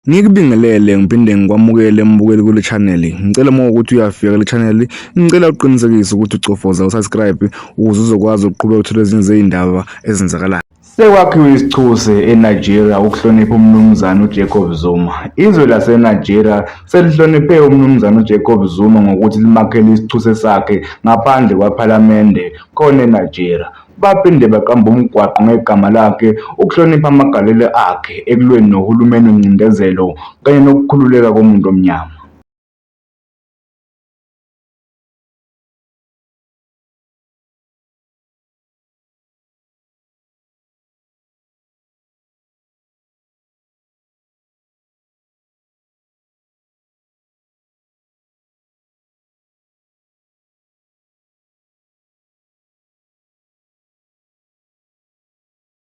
Ngikubingelele ngiphinde ngikwamukele mbukeli kule channel. Ngicela uma ukuthi uyafika kule channel, ngicela uqinisekise ukuthi ucofoza usubscribe ukuze uzokwazi ukuqhubeka uthola ezinye zezindaba ezenzakalayo. Sekwakhiwe isichuse eNigeria ukuhlonipha umnumzane uJacob Zuma. Izwe laseNigeria selihloniphe umnumzane uJacob Zuma ngokuthi limakhele isichuse sakhe ngaphandle kwephalamende khona eNigeria. Baphinde baqamba umgwaqo ngegama lakhe ukuhlonipha amagalelo akhe ekulweni nohulumeni wengcindezelo kanye nokukhululeka komuntu omnyama.